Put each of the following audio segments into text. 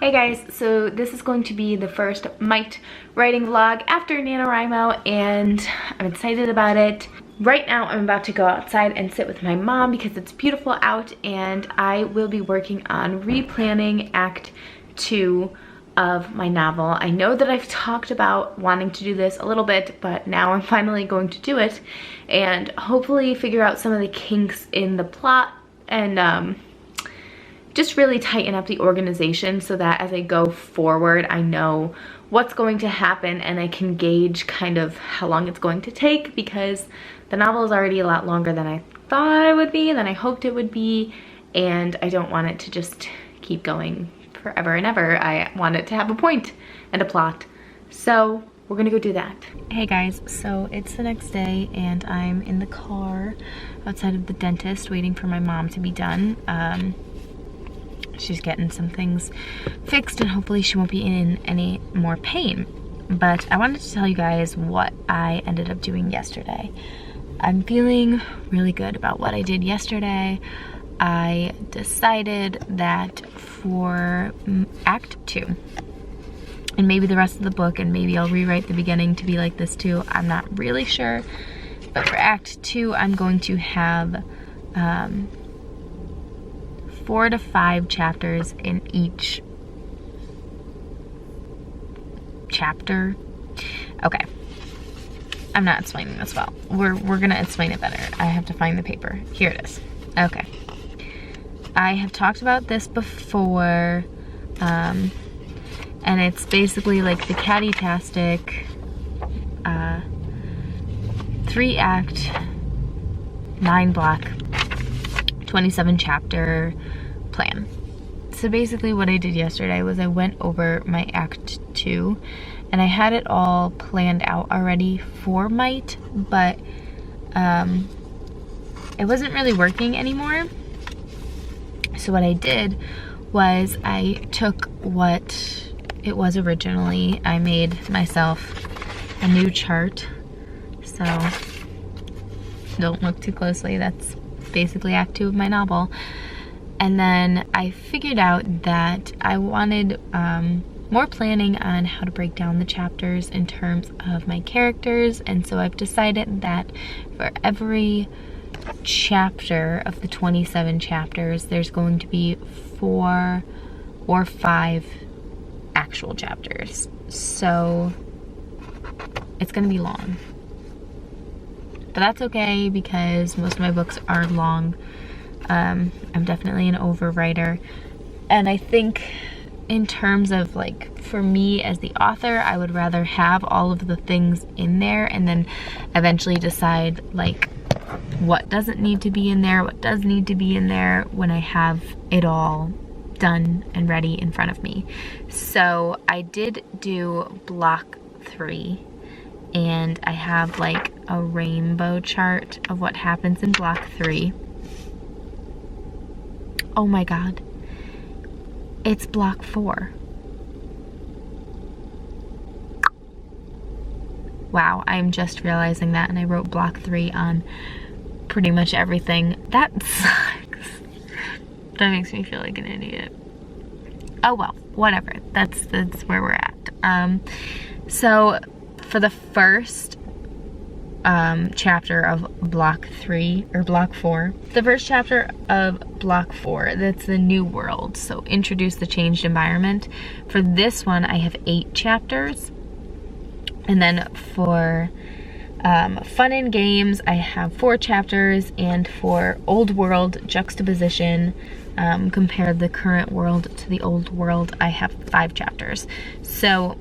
Hey guys, so this is going to be the first Might writing vlog after NaNoWriMo, and I'm excited about it. Right now I'm about to go outside and sit with my mom because it's beautiful out, and I will be working on Replanning Act 2 of my novel. I know that I've talked about wanting to do this a little bit, but now I'm finally going to do it and hopefully figure out some of the kinks in the plot and just really tighten up the organization so that as I go forward, I know what's going to happen and I can gauge kind of how long it's going to take, because the novel is already a lot longer than I thought it would be, than I hoped it would be, and I don't want it to just keep going forever and ever. I want it to have a point and a plot. So we're gonna go do that. Hey guys, so it's the next day and I'm in the car outside of the dentist waiting for my mom to be done. She's getting some things fixed and hopefully she won't be in any more pain. But I wanted to tell you guys what I ended up doing yesterday. I'm feeling really good about what I did yesterday. I decided that for Act 2, and maybe the rest of the book, and maybe I'll rewrite the beginning to be like this too, I'm not really sure. But for Act 2, I'm going to have 4 to 5 chapters in each chapter. Okay, I'm not explaining this well. We're gonna explain it better. I have to find the paper. Here it is. Okay, I have talked about this before, and it's basically like the Caddy-tastic 3-act, 9-block, 27 chapter plan. So basically what I did yesterday was I went over my Act 2 and I had it all planned out already for Might, but it wasn't really working anymore. So what I did was I took what it was originally, I made myself a new chart. So don't look too closely, that's basically Act 2 of my novel. And then I figured out that I wanted more planning on how to break down the chapters in terms of my characters, and so I've decided that for every chapter of the 27 chapters there's going to be 4 or 5 actual chapters. So it's gonna be long. But that's okay because most of my books are long. I'm definitely an overwriter. And I think in terms of like, for me as the author, I would rather have all of the things in there and then eventually decide like what doesn't need to be in there, what does need to be in there when I have it all done and ready in front of me. So I did do block 3. And I have like a rainbow chart of what happens in block 3. Oh my god. It's block 4. Wow, I'm just realizing that, and I wrote block 3 on pretty much everything. That sucks. That makes me feel like an idiot. Oh well, whatever. That's where we're at. So for the first chapter of block 3, or block 4, the first chapter of block 4, that's the new world, so introduce the changed environment. For this one I have 8 chapters, and then for fun and games I have 4 chapters, and for old world juxtaposition, compare the current world to the old world, I have 5 chapters. So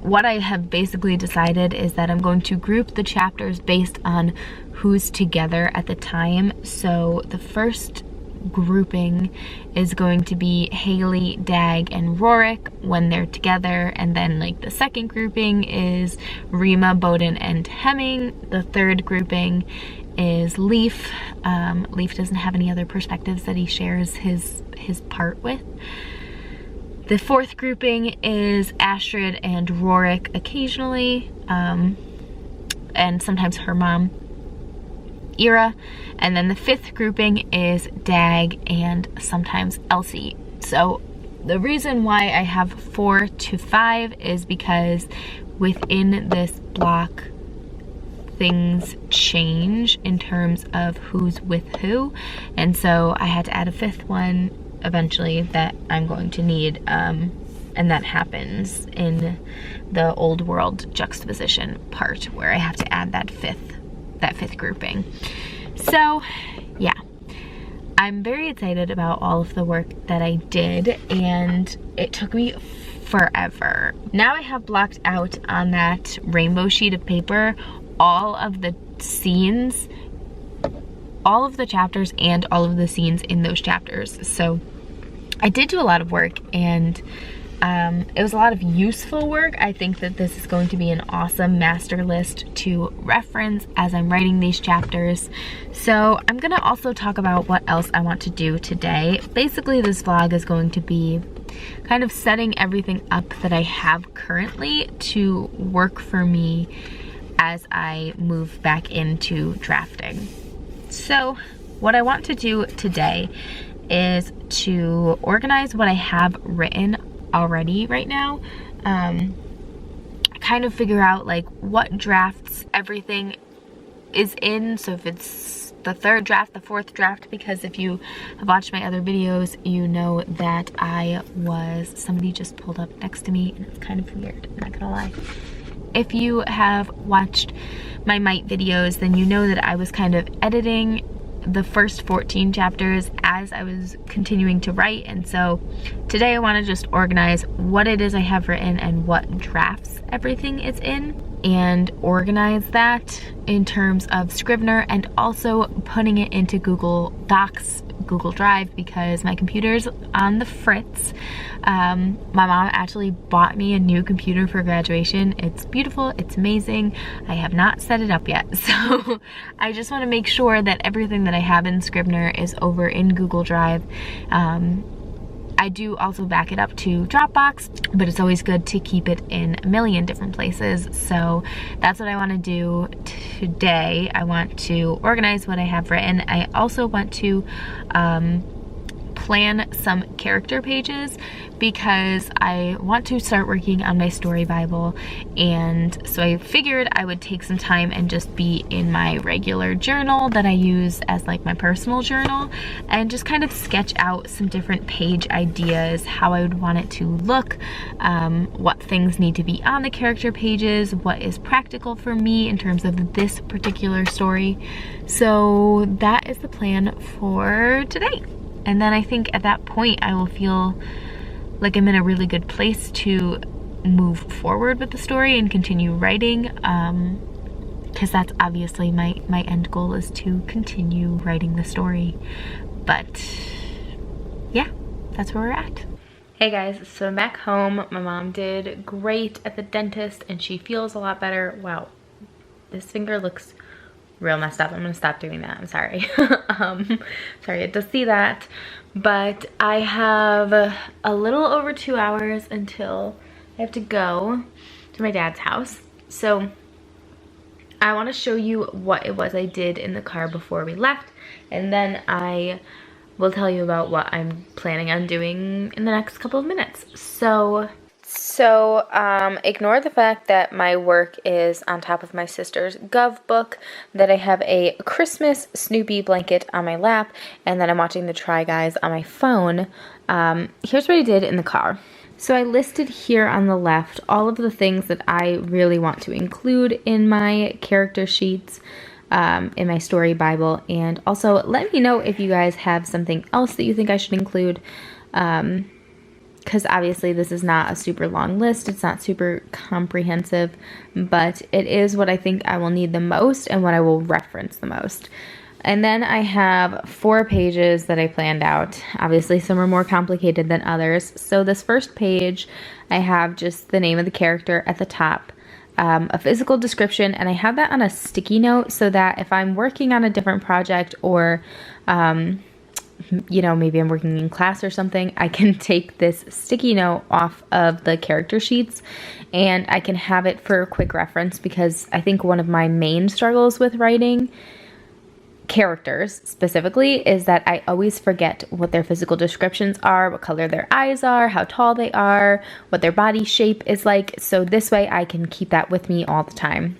what I have basically decided is that I'm going to group the chapters based on who's together at the time. So the first grouping is going to be Haley, Dag, and Rorik when they're together, and then like the second grouping is Rima, Bowden, and Hemming. The third grouping is Leaf. Leaf doesn't have any other perspectives that he shares his part with. The fourth grouping is Astrid and Rorik occasionally, and sometimes her mom, Ira. And then the fifth grouping is Dag and sometimes Elsie. So the reason why I have 4 to 5 is because within this block, things change in terms of who's with who, and so I had to add a 5th one eventually that I'm going to need, and that happens in the old world juxtaposition part where I have to add that fifth grouping. So yeah, I'm very excited about all of the work that I did, and it took me forever. Now I have blocked out on that rainbow sheet of paper all of the scenes, all of the chapters, and all of the scenes in those chapters. So I did do a lot of work, and it was a lot of useful work. I think that this is going to be an awesome master list to reference as I'm writing these chapters. So I'm gonna also talk about what else I want to do today. Basically, this vlog is going to be kind of setting everything up that I have currently to work for me as I move back into drafting. So what I want to do today is to organize what I have written already right now, kind of figure out like what drafts everything is in. So if it's the 3rd draft, the 4th draft, because if you have watched my other videos, you know that somebody just pulled up next to me, and it's kind of weird, I'm not gonna lie. If you have watched my Might videos, then you know that I was kind of editing the first 14 chapters as I was continuing to write, and so today I want to just organize what it is I have written and what drafts everything is in, and organize that in terms of Scrivener, and also putting it into Google Docs, Google Drive, because my computer's on the fritz. My mom actually bought me a new computer for graduation. It's beautiful, it's amazing. I have not set it up yet, so I just want to make sure that everything that I have in Scrivener is over in Google Drive. I do also back it up to Dropbox, but it's always good to keep it in a million different places. So that's what I want to do today. I want to organize what I have written. I also want to plan some character pages because I want to start working on my story Bible, and so I figured I would take some time and just be in my regular journal that I use as like my personal journal, and just kind of sketch out some different page ideas, how I would want it to look, what things need to be on the character pages, what is practical for me in terms of this particular story. So that is the plan for today. And then I think at that point I will feel like I'm in a really good place to move forward with the story and continue writing, because that's obviously my end goal, is to continue writing the story. But yeah, that's where we're at. Hey guys, so I'm back home. My mom did great at the dentist and she feels a lot better. Wow, this finger looks real messed up. I'm gonna stop doing that, I'm sorry. Sorry, I just see that. But I have a little over 2 hours until I have to go to my dad's house. So I wanna show you what it was I did in the car before we left, and then I will tell you about what I'm planning on doing in the next couple of minutes. So ignore the fact that my work is on top of my sister's Gov book, that I have a Christmas Snoopy blanket on my lap, and that I'm watching the Try Guys on my phone. Here's what I did in the car. So I listed here on the left all of the things that I really want to include in my character sheets, in my story Bible, and also let me know if you guys have something else that you think I should include. Because obviously this is not a super long list, it's not super comprehensive, but it is what I think I will need the most and what I will reference the most. And then I have 4 pages that I planned out. Obviously some are more complicated than others. So this first page, I have just the name of the character at the top, a physical description, and I have that on a sticky note so that if I'm working on a different project, or you know, maybe I'm working in class or something, I can take this sticky note off of the character sheets and I can have it for a quick reference, because I think one of my main struggles with writing characters specifically is that I always forget what their physical descriptions are, what color their eyes are, how tall they are, what their body shape is like. So this way I can keep that with me all the time.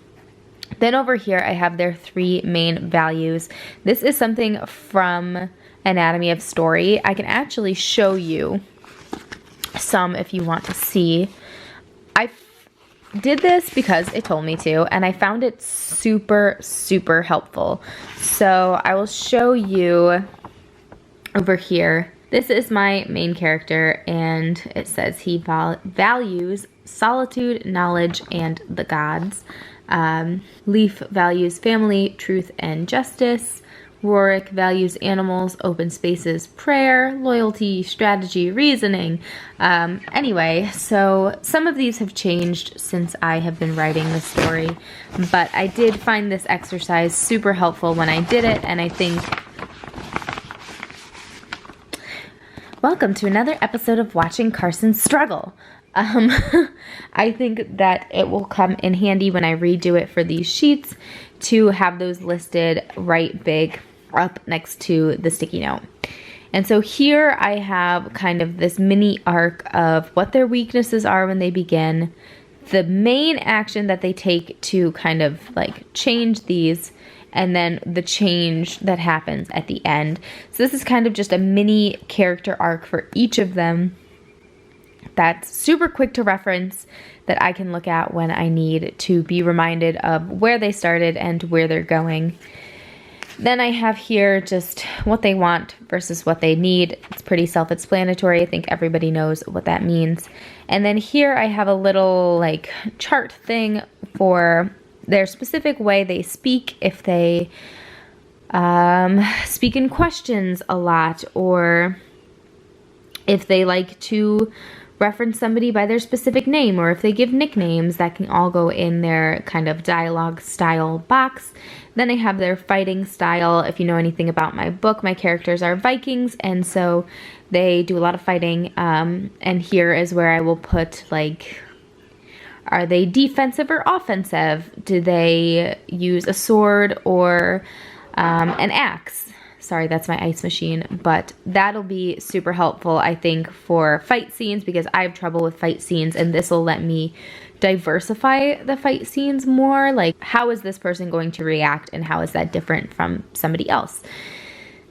Then over here I have their 3 main values. This is something from Anatomy of Story. I can actually show you some if you want to see. I did this because it told me to, and I found it super, super helpful. So I will show you over here. This is my main character, and it says he values solitude, knowledge, and the gods. Leaf values family, truth, and justice. Rorik values animals, open spaces, prayer, loyalty, strategy, reasoning. Anyway, so some of these have changed since I have been writing the story, but I did find this exercise super helpful when I did it, and I think... Welcome to another episode of Watching Carson Struggle. I think that it will come in handy when I redo it for these sheets to have those listed right big up next to the sticky note. And so here I have kind of this mini arc of what their weaknesses are when they begin, the main action that they take to kind of like change these, and then the change that happens at the end. So this is kind of just a mini character arc for each of them that's super quick to reference, that I can look at when I need to be reminded of where they started and where they're going. Then I have here just what they want versus what they need. It's pretty self-explanatory. I think everybody knows what that means. And then here I have a little like chart thing for their specific way they speak, if they speak in questions a lot, or if they like to reference somebody by their specific name, or if they give nicknames. That can all go in their kind of dialogue style box. Then I have their fighting style. If you know anything about my book, my characters are Vikings, and so they do a lot of fighting. And here is where I will put, like, are they defensive or offensive? Do they use a sword or an axe? Sorry, that's my ice machine, but that'll be super helpful, I think, for fight scenes, because I have trouble with fight scenes, and this will let me diversify the fight scenes more. Like, how is this person going to react, and how is that different from somebody else?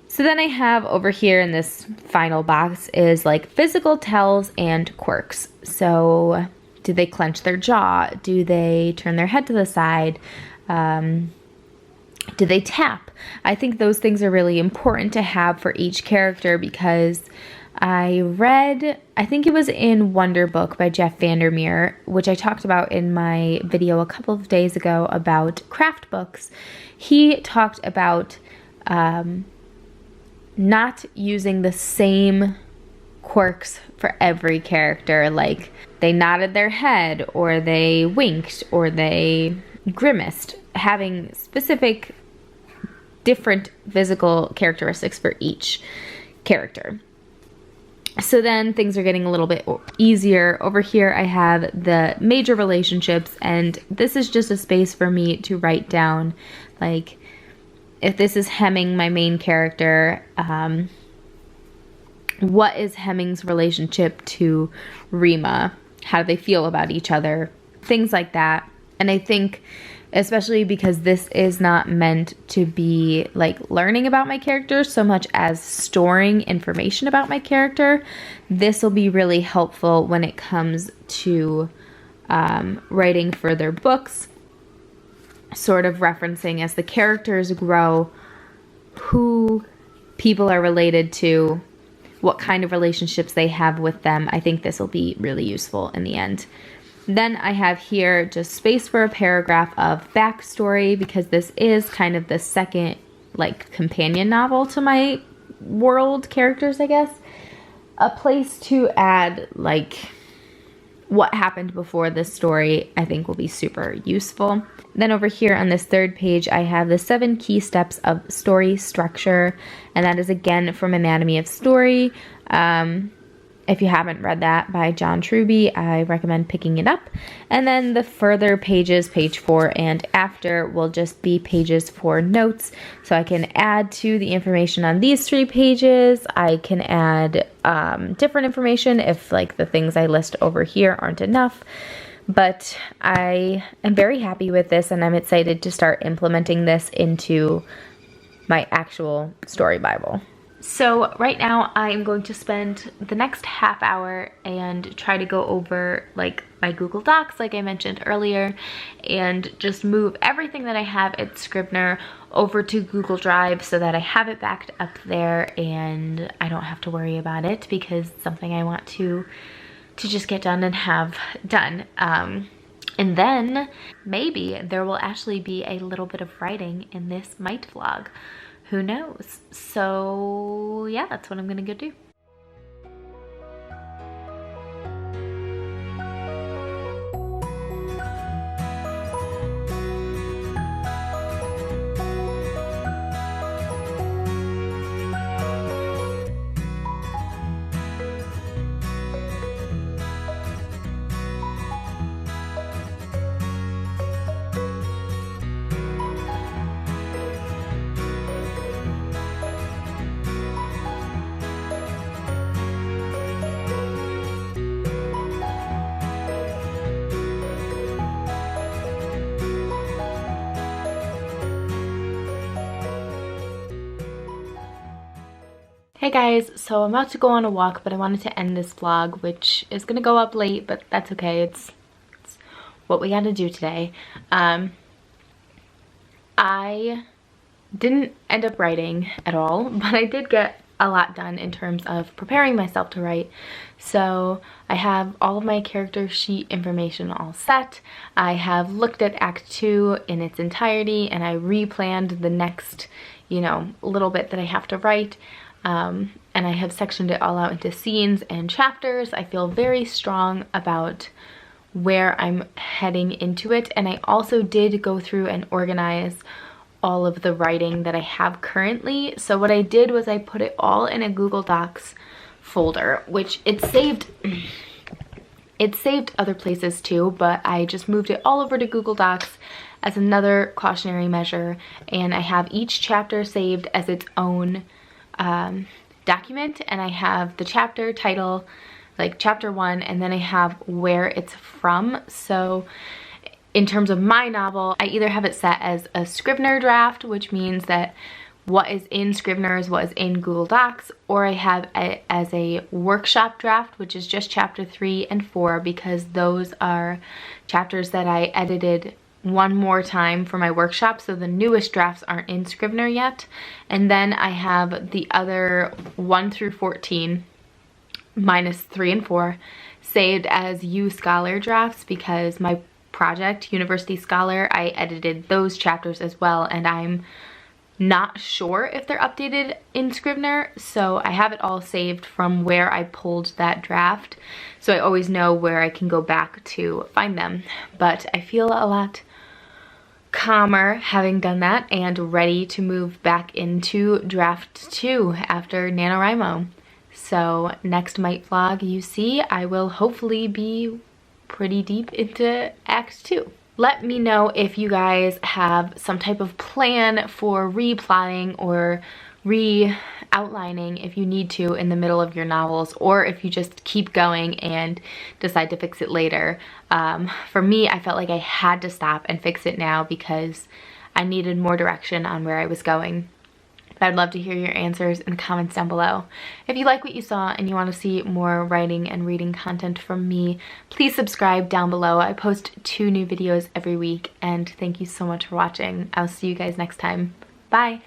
So then I have over here in this final box is like physical tells and quirks. So do they clench their jaw? Do they turn their head to the side? Do they tap? I think those things are really important to have for each character, because I read, I think it was in Wonder Book by Jeff Vandermeer, which I talked about in my video a couple of days ago about craft books. He talked about not using the same quirks for every character. Like, they nodded their head, or they winked, or they grimaced, having specific different physical characteristics for each character. So then things are getting a little bit easier. Over here I have the major relationships, and this is just a space for me to write down, like, if this is Hemming, my main character, what is Hemming's relationship to Rima? How do they feel about each other? Things like that. And I think, especially because this is not meant to be like learning about my character so much as storing information about my character, this will be really helpful when it comes to writing further books, sort of referencing as the characters grow who people are related to, what kind of relationships they have with them. I think this will be really useful in the end. Then I have here just space for a paragraph of backstory, because this is kind of the second, like, companion novel to my world characters, I guess. A place to add, like, what happened before this story, I think will be super useful. Then over here on this third page, I have the 7 key steps of story structure, and that is again from Anatomy of Story. if you haven't read that, by John Truby, I recommend picking it up. And then the further pages, page 4 and after, will just be pages for notes. So I can add to the information on these 3 pages. I can add different information if like the things I list over here aren't enough. But I am very happy with this, and I'm excited to start implementing this into my actual story Bible. So right now I'm going to spend the next half hour and try to go over like my Google Docs, like I mentioned earlier, and just move everything that I have at Scrivener over to Google Drive so that I have it backed up there and I don't have to worry about it, because it's something I want to just get done and have done. And then maybe there will actually be a little bit of writing in this Might vlog. Who knows? So yeah, that's what I'm gonna go do. Hey guys, so I'm about to go on a walk, but I wanted to end this vlog, which is gonna go up late, but that's okay. It's what we gotta do today. I didn't end up writing at all, but I did get a lot done in terms of preparing myself to write. So I have all of my character sheet information all set. I have looked at Act 2 in its entirety, and I replanned the next, little bit that I have to write. And I have sectioned it all out into scenes and chapters. I feel very strong about where I'm heading into it, and I also did go through and organize all of the writing that I have currently. So what I did was I put it all in a Google Docs folder, which it saved other places too, but I just moved it all over to Google Docs as another cautionary measure, and I have each chapter saved as its own document, and I have the chapter title, like chapter 1, and then I have where it's from. So in terms of my novel, I either have it set as a Scrivener draft, which means that what is in Scrivener is what is in Google Docs, or I have it as a workshop draft, which is just chapter 3 and 4, because those are chapters that I edited one more time for my workshop, so the newest drafts aren't in Scrivener yet. And then I have the other 1 through 14 minus 3 and 4 saved as U Scholar drafts, because my project, University Scholar, I edited those chapters as well, and I'm not sure if they're updated in Scrivener, so I have it all saved from where I pulled that draft, so I always know where I can go back to find them. But I feel a lot calmer having done that and ready to move back into draft 2 after NaNoWriMo. So next Might vlog you see, I will hopefully be pretty deep into Act 2. Let me know if you guys have some type of plan for replotting or re-outlining if you need to in the middle of your novels, or if you just keep going and decide to fix it later. For me, I felt like I had to stop and fix it now because I needed more direction on where I was going. But I'd love to hear your answers in the comments down below. If you like what you saw and you want to see more writing and reading content from me, please subscribe down below. I post 2 new videos every week, and thank you so much for watching. I'll see you guys next time. Bye!